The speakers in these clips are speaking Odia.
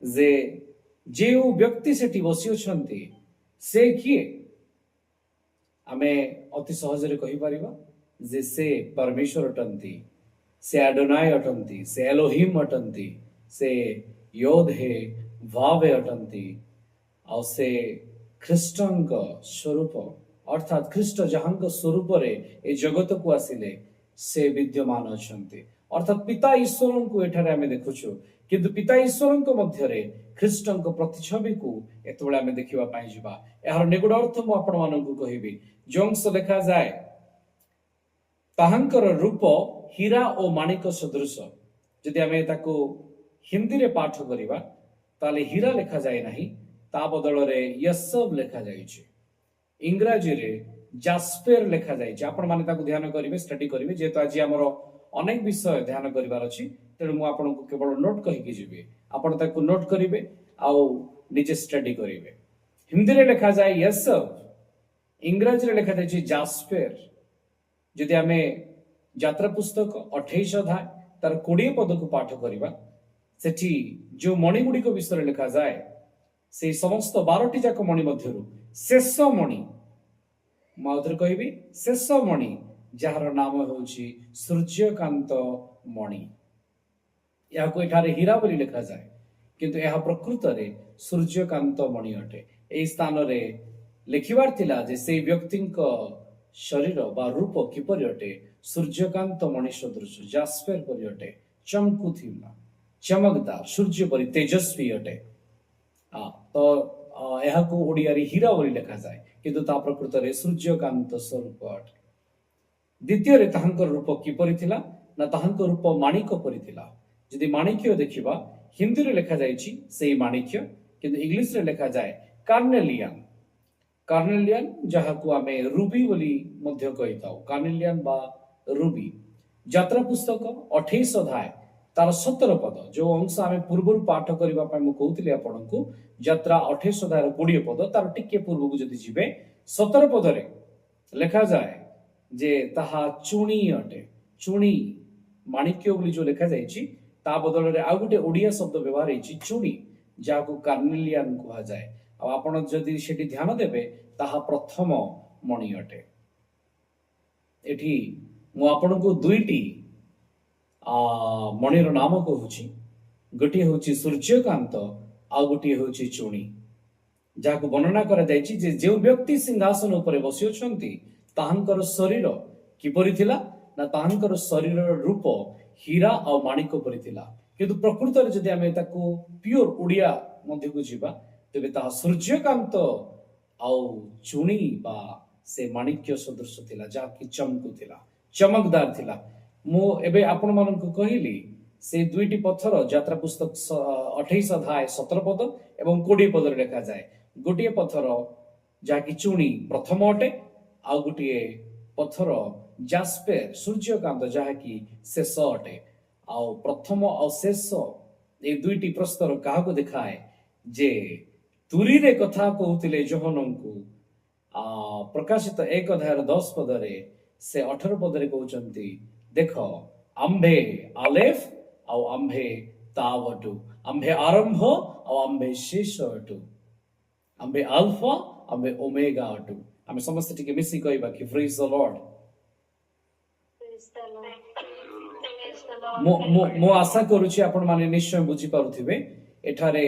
ଯେ ଯେଉଁ ବ୍ୟକ୍ତି ସେଠି ବସି ଅଛନ୍ତି ସେ କିଏ? ଆମେ ଅତି ସହଜରେ କହିପାରିବା ଯେ ସେ ପରମେଶ୍ୱର ଅଟନ୍ତି, ସେ ଆଡୋନାୟ ଅଟନ୍ତି, ସେ ଏଲୋହିମ୍ ଅଟନ୍ତି, ସେ ୟୋଦ୍ ହେ ଭାବେ ଅଟନ୍ତି, ଆଉ ସେ ଖ୍ରୀଷ୍ଟଙ୍କ ସ୍ୱରୂପ ଅର୍ଥାତ୍ ଖ୍ରୀଷ୍ଟ ଯାହାଙ୍କ ସ୍ୱରୂପରେ ଏ ଜଗତକୁ ଆସିଲେ ସେ ବିଦ୍ୟମାନ ଅଛନ୍ତି। ଅର୍ଥାତ୍ ପିତା ଈଶ୍ୱରଙ୍କୁ ଏଠାରେ ଆମେ ଦେଖୁଛୁ, କିନ୍ତୁ ପିତା ଈଶ୍ୱରଙ୍କ ମଧ୍ୟରେ ଖ୍ରୀଷ୍ଟଙ୍କ ପ୍ରତିଛବିକୁ ଏତେବେଳେ ଆମେ ଦେଖିବା ପାଇଁ ଯିବା। ଏହାର ନିଗୁଡ ଅର୍ଥ ମୁଁ ଆପଣମାନଙ୍କୁ କହିବି। ଯେଉଁ ଅଂଶ ଲେଖାଯାଏ ତାହାଙ୍କର ରୂପ ହୀରା ଓ ମାଣିକ ସଦୃଶ, ଯଦି ଆମେ ତାକୁ ହିନ୍ଦୀରେ ପାଠ କରିବା ତାହେଲେ ହୀରା ଲେଖାଯାଏ ନାହିଁ, ତା ବଦଳରେ ୟସବ୍ ଲେଖାଯାଇଛି। ଇଂରାଜୀରେ ଜାସ୍ପେର ଲେଖାଯାଇଛି। ଆପଣମାନେ ତାକୁ ଧ୍ୟାନ କରିବେ, ଷ୍ଟଡି କରିବେ। ଯେହେତୁ ଆଜି ଆମର ଅନେକ ବିଷୟ ଧ୍ୟାନ କରିବାର ଅଛି, ତେଣୁ ମୁଁ ଆପଣଙ୍କୁ କେବଳ ନୋଟ୍ କହିକି ଯିବି। ଆପଣ ତାକୁ ନୋଟ୍ କରିବେ ଆଉ ନିଜେ ଷ୍ଟଡି କରିବେ। ହିନ୍ଦୀରେ ଲେଖାଯାଏ ୟସବ୍, ଇଂରାଜୀରେ ଲେଖାଯାଇଛି ଜାସ୍ପେର। ଯଦି ଆମେ ଯାତ୍ରା ପୁସ୍ତକ 28 ଅଧ୍ୟାୟ ତାର 20 ପଦକୁ ପାଠ କରିବା, ସେଠି ଯେଉଁ ମଣି ଗୁଡ଼ିକ ବିଷୟରେ ଲେଖାଯାଏ, ସେଇ ସମସ୍ତ 12ଟି ଯାକ ମଣି ମଧ୍ୟରୁ ଶେଷ ମଣି, ମୁଁ ଆଉଥରେ କହିବି, ଶେଷ ମଣି ଯାହାର ନାମ ହେଉଛି ସୂର୍ଯ୍ୟକାନ୍ତ ମଣି। ଏହାକୁ ଏଠାରେ ହୀରା ବୋଲି ଲେଖାଯାଏ, କିନ୍ତୁ ଏହା ପ୍ରକୃତରେ ସୂର୍ଯ୍ୟକାନ୍ତ ମଣି ଅଟେ। ଏହି ସ୍ଥାନରେ ଲେଖିବାର ଥିଲା ଯେ ସେଇ ବ୍ୟକ୍ତିଙ୍କ ଶରୀର ବା ରୂପ କିପରି ଅଟେ? ସୂର୍ଯ୍ୟକାନ୍ତ ମଣି ସଦୃଶ, ଜାସ୍ପେର ପରି ଅଟେ, ଚମକୁଥିଲା, ଚମକଦାର, ସୂର୍ଯ୍ୟ ପରି ତେଜସ୍ୱୀ ଅଟେ। ତ ଏହାକୁ ଓଡ଼ିଆରେ ହୀରା ବୋଲି ଲେଖାଯାଏ, କିନ୍ତୁ ତା ପ୍ରକୃତରେ ସୂର୍ଯ୍ୟକାନ୍ତ ସ୍ୱରୂପ ଅଟେ। ଦ୍ୱିତୀୟରେ ତାହାଙ୍କର ରୂପ କିପରି ଥିଲା ନା ତାହାଙ୍କ ରୂପ ମାଣିକ ପରି ଥିଲା। ଯଦି ମାଣିକ୍ୟ ଦେଖିବା, ହିନ୍ଦୀରେ ଲେଖାଯାଇଛି ସେଇ ମାଣିକ୍ୟ, କିନ୍ତୁ ଇଂଲିଶରେ ଲେଖାଯାଏ କାର୍ନେଲିଆନ। କାର୍ନେଲିଆନ ଯାହାକୁ ଆମେ ରୁବି ବୋଲି ମଧ୍ୟ କହିଥାଉ, କାର୍ନେଲିଆନ ବା ରୁବି। ଯାତ୍ରା ପୁସ୍ତକ 28 ଅଧ୍ୟାୟ ତାର 17 ପଦ, ଯେଉଁ ଅଂଶ ଆମେ ପୂର୍ବରୁ ପାଠ କରିବା ପାଇଁ ମୁଁ କହୁଥିଲି ଆପଣଙ୍କୁ, ଯାତ୍ରା 28 ଅଧ୍ୟାୟର 20 ପଦ, ତାର ଟିକେ ପୂର୍ବକୁ ଯଦି ଯିବେ 17 ପଦରେ ଲେଖାଯାଏ ଯେ ତାହା ଚୁଣି ଅଟେ। ଚୁଣି, ମାଣିକ୍ୟ ବୋଲି ଯୋଉ ଲେଖାଯାଇଛି ତା ବଦଳରେ ଆଉ ଗୋଟେ ଓଡ଼ିଆ ଶବ୍ଦ ବ୍ୟବହାର ହେଇଛି ଚୁଣି, ଯାହାକୁ କାର୍ନେଲିଆନ କୁହାଯାଏ। ଆଉ ଆପଣ ଯଦି ସେଠି ଧ୍ୟାନ ଦେବେ ତାହା ପ୍ରଥମ ମଣି ଅଟେ। ଏଠି ମୁଁ ଆପଣଙ୍କୁ ଦୁଇଟି ମଣିର ନାମ କହୁଛି, ଗୋଟିଏ ହେଉଛି ସୂର୍ଯ୍ୟକାନ୍ତ ଆଉ ଗୋଟିଏ ହେଉଛି ଚୁଣି, ଯାହାକୁ ବର୍ଣ୍ଣନା କରାଯାଇଛି ଯେ ଯେଉଁ ବ୍ୟକ୍ତି ସିଂହାସନ ଉପରେ ବସି ଅଛନ୍ତି ତାହାଙ୍କର ଶରୀର କିପରି ଥିଲା ନା ତାହାଙ୍କର ଶରୀରର ରୂପ ହୀରା ଆଉ ମାଣିକ ପରି ଥିଲା। କିନ୍ତୁ ପ୍ରକୃତରେ ଯଦି ଆମେ ତାକୁ ପିଓର ଓଡ଼ିଆ ମଧ୍ୟକୁ ଯିବା, ତେବେ ତାହା ସୂର୍ଯ୍ୟକାନ୍ତ ଆଉ ଚୁଣି ବା ସେ ମାଣିକ୍ୟ ସଦୃଶ ଥିଲା, ଯାହାକି ଚମକୁଥିଲା, ଚମକଦାର ଥିଲା। ମୁଁ ଏବେ ଆପଣମାନଙ୍କୁ କହିଲି ସେ ଦୁଇଟି ପଥର ଯାତ୍ରା ପୁସ୍ତକ 28 ଅଧ୍ୟାୟ 17 ପଦ ଏବଂ 20 ପଦରେ ଲେଖାଯାଏ। ଗୋଟିଏ ପଥର ଯାହାକି ଚୁଣି ପ୍ରଥମ ଅଟେ, ଆଉ ଗୋଟିଏ ପଥର ଜାସ୍ପେର ସୂର୍ଯ୍ୟକାନ୍ତ ଯାହାକି ଶେଷ ଅଟେ। ଆଉ ପ୍ରଥମ ଆଉ ଶେଷ এই ଦୁଇଟି ପ୍ରସ୍ତର କାହାକୁ ଦେଖାଏ ଯେ ତୁରୀରେ କଥା କହୁଥିଲେ ଯୋହନଙ୍କୁ। ପ୍ରକାଶିତ 1 ଅଧ୍ୟାୟର 10 ପଦରେ ସେ 18 ପଦରେ କହୁଛନ୍ତି, ଦେଖ ଆମ୍ଭେ ଆଲେଫ ଆଉ ଆମ୍ଭେ ତାଉ ଅଟୁ, ଆମ୍ଭେ ଆରମ୍ଭ ଆଉ ଆମ୍ଭେ ଶେଷ ଅଟୁ, ଆମ୍ଭେ ଆଲଫା ଆମ୍ଭେ ଓମେଗା ଅଟୁ। ଆମେ ସମସ୍ତେ ଟିକେ ମିଶି କହିବା କି ପ୍ରେଜ୍ ଦ ଲର୍ଡ। ମୁଁ ଆଶା କରୁଛି ଆପଣ ମାନେ ନିଶ୍ଚୟ ବୁଝିପାରୁଥିବେ ଏଠାରେ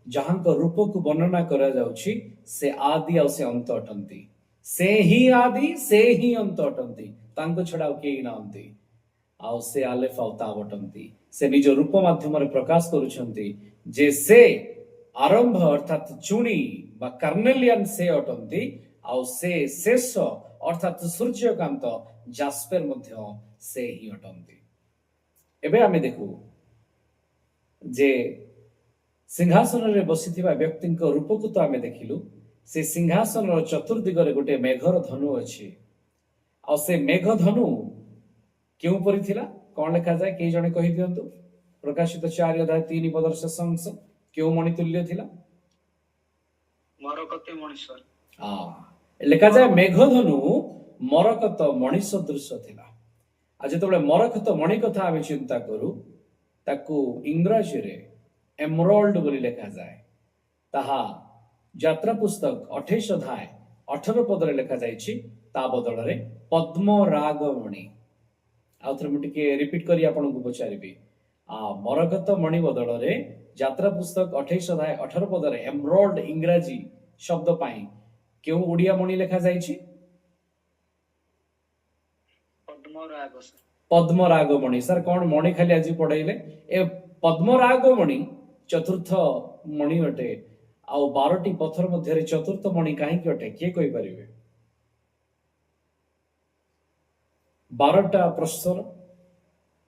ଯାହାଙ୍କ ରୂପକୁ ବର୍ଣ୍ଣନା କରାଯାଉଛି ସେ ଆଦି ଆଉ ସେ ଅନ୍ତ ଅଟନ୍ତି। ସେ ହିଁ ଆଦି, ସେ ହିଁ ଅନ୍ତ ଅଟନ୍ତି, ତାଙ୍କ ଛଡା ଆଉ କେହି ନାହାନ୍ତି। ଆଉ ସେ ଆଲେଫ ଆଉ ତାଉ ଅଟନ୍ତି। ସେ ନିଜ ରୂପ ମାଧ୍ୟମରେ ପ୍ରକାଶ କରୁଛନ୍ତି ଯେ ସେ ଆରମ୍ଭ ଅର୍ଥାତ୍ ଚୁଣି ବା କାର୍ନେଲିଆନ ସେ ଅଟନ୍ତି, ଆଉ ସେ ଶେଷ ଅର୍ଥାତ୍ ସୂର୍ଯ୍ୟକାନ୍ତ ଜାସ୍ପେର ମଧ୍ୟ ସେ ହିଁ ଅଟନ୍ତି। ଏବେ ଆମେ ଦେଖୁ ଯେ ସିଂହାସନରେ ବସିଥିବା ବ୍ୟକ୍ତିଙ୍କ ରୂପକୁ ତ ଆମେ ଦେଖିଲୁ। ସେ ସିଂହାସନର ଚତୁର୍ଦିଗରେ ଗୋଟେ ମେଘର ଧନୁ ଅଛି। ଆଉ ସେ ମେଘ ଧନୁ କେଉଁପରି ଥିଲା, କଣ ଲେଖାଯାଏ କେହି ଜଣେ କହିଦିଅନ୍ତୁ? ପ୍ରକାଶିତ 4 ଅଧ୍ୟାୟ 3 ପଦର ଶେଷ ଅଂଶ କେଉଁ ମଣି ତୁଲ୍ୟ ଥିଲା? ମରକତ ମଣିଷ। ଲେଖାଯାଏ ମେଘ ଧନୁ ମରକତ ମଣି ସଦୃଶ ଥିଲା। ଆଉ ଯେତେବେଳେ ମରକତ ମଣି କଥା ଆମେ ଚିନ୍ତା କରୁ, ତାକୁ ଇଂରାଜୀରେ एमराल्ड बोली लिखा जाए ताहा यात्रा पुस्तक 28 अध्याय 18 पदरे लिखा जाइछि ता बदल रे पद्मरागमणि। आउ थरे मु टिके रिपीट करी आपन को पचारिबी मरकत मणि बदल रे यात्रा पुस्तक 28 अध्याय 18 पदरे एमराल्ड इंग्रजी शब्द पाई केउ ओडिया मणि लिखा जाइछि पद्मरागमणि। सर कौन मणि खाली आज पढ़ाइले ए पद्मरागमणि चतुर्थ मणि अटे आउ 12टी पत्थर मध्य चतुर्थ मणि कहीं अटे किए कहि परिबे 12टा प्रस्तर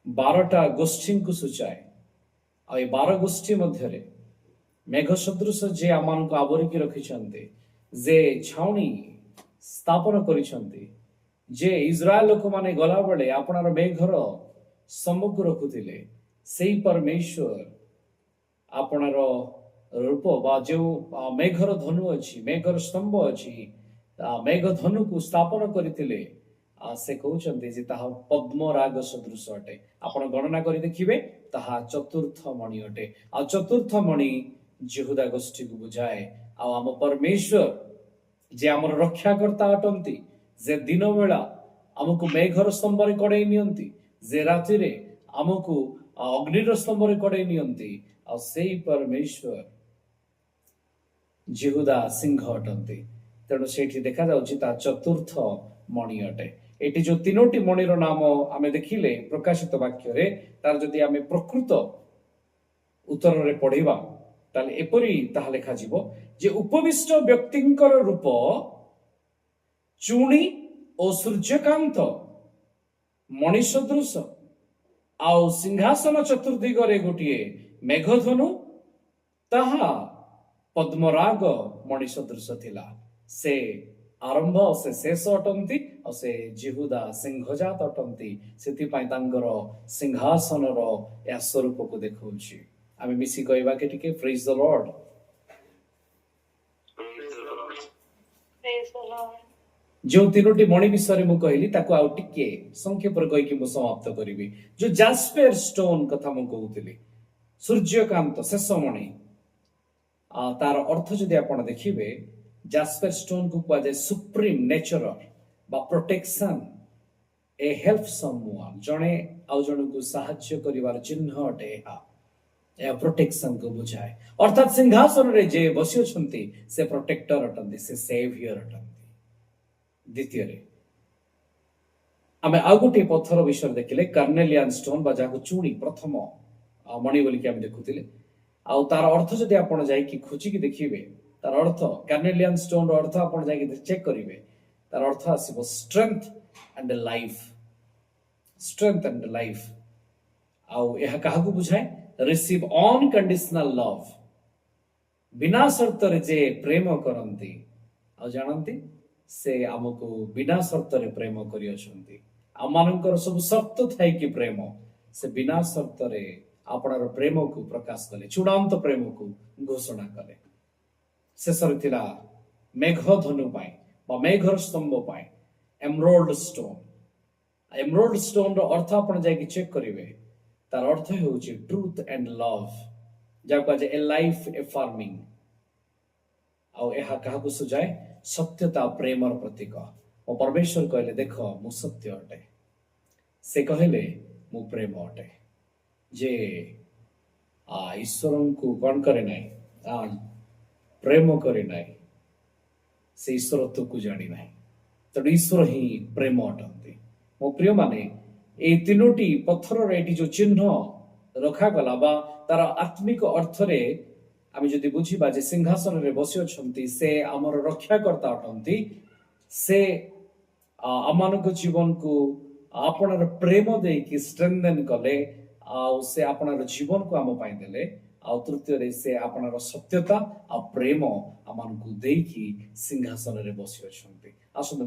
12टा गोष्ठी को सूचाए आ 12 गोष्ठी मध्य मेघ सदृश जे आमान को आवरिकी रखिछन्ते जे छाउनी स्थापन करिछन्ते जे इज्राएल लोक माने गला बेले आपणार मेघर स्तंभ रखुथिले सेई परमेश्वर आपणार रूप बा जो मेघर धनु अछि मेघर स्तंभ अछि मेघ धनु को स्थापन करथिले से कहउछन्ते जे ताहा पद्मराग सदृश अटे। आपण गणना करी देखिबे ताहा चतुर्थ मणि अटे आ चतुर्थ मणि यहूदा गोष्ठी को बुझाए आ हम परमेश्वर जे हमर रक्षाकर्ता अटंती जे दिन बेला आमको मेघर स्तंभ रे कड़े नियंती जे राति रे आमको अग्निर स्तंभ रे कड़े नियंती आ सेई परमेश्वर यहूदा सिंह अटंती। तेणु सेठी देखा जाउछि ता चतुर्थ मणि अटे। एटी जो तीनोटी मणिर नाम आमे देखिले प्रकाशित वाक्य रे तार जदि आमे प्रकृत उत्तर रे पढिबा ताले एपरि ताहा लेखा जीवो जे उपविष्ट व्यक्तिंकर रूप चूणी और सूर्यकांत मणि सदृश आउ सिंहासन चतुर्दिगरे गोटे मेघधनु ताहा पद्मराग मणि सदृश थिला। से आरंभ से शेष अटंती और से यहूदा सिंहजात अटंती सेथिपाई तांकर सिंहासनर या स्वरूप को देखौछि। आमे मिसी कहबा के टिके प्रेज द लॉर्ड। जो तीनोटी मणि विषय मु कहली ताको आउ टिके संक्षेप रे कहि कि मु समाप्त करिवि। जो जास्पेर स्टोन कथा मु कहउतली सूर्यकांत शेष मणि तार अर्थ जदि आपण देखिबे जास्पेर स्टोन को कहा जाए सुप्रीम नेचरर बा प्रोटेक्शन ए हेल्प समवन जणे आउ जण को सहाय्य करिवार चिन्ह अटे या प्रोटेक्शन को बुझाए अर्थात सिंहासन रे जे बसी छंती से प्रोटेक्टर अटंती से सेवियर अटंती। द्वितीय रे आमे आउ गोटे पत्थर विषय देखिले कार्नेलियन स्टोन बा जाको चूड़ी प्रथम मणि बोली कि आमे देखुतिले आउ तार अर्थ जदि आपण जाई कि खोजी कि देखिबे तार अर्थ कार्नेलियन स्टोन रो अर्थ आपण जाई कि चेक करिवे तार अर्थ आसीबो strength and life strength and life आउ एहा काहा को बुझाए रिसीव अनकंडीशनल लव बिना शर्त रे जे प्रेम करंती आ जानंती से हमको बिना शर्त रे प्रेम करि अछंती आमानकर सब शर्त थाई कि प्रेम से बिना शर्त रे आपणार प्रेम को प्रकाश कले चूड़ांत प्रेम को घोषणा कले। शेषर थिला मेघ धनु पाई बा मेघर स्तंभ पाई एमराल्ड स्टोन रो अर्थ आपण जाय कि चेक करिवे तार अर्थ हेउची ट्रूथ एंड लव जाको जे ए लाइफ एफर्मिंग आउ एहा काहा को सुजाए सत्यता प्रेमर प्रतीक ओ परमेश्वर कहले देखो मु सत्य अटे से कहले मु प्रेम अटे जे ईश्वर को कौन करे नाई प्रेम करे नाई से ईश्वरत्व को जानी नाई तेणु ईश्वर ही प्रेम अटंती। मो प्रिय माने ए तीनोटी पत्थर रे जो चिन्ह रखा गला बा तार आत्मिक अर्थ रे आमे जदि बुझिबा जे सिंहासन रे बसी अछंती से हमर रक्षाकर्ता अटंती से आमानक जीवन को आपनर प्रेम दे कि स्ट्रेंथन कले आउ से आपनर जीवन को आम पाई देले आउ तृतीय रे से आपनर सत्यता आ प्रेम आमान को देकी सिंहासन रे बसी अछंती। आसुन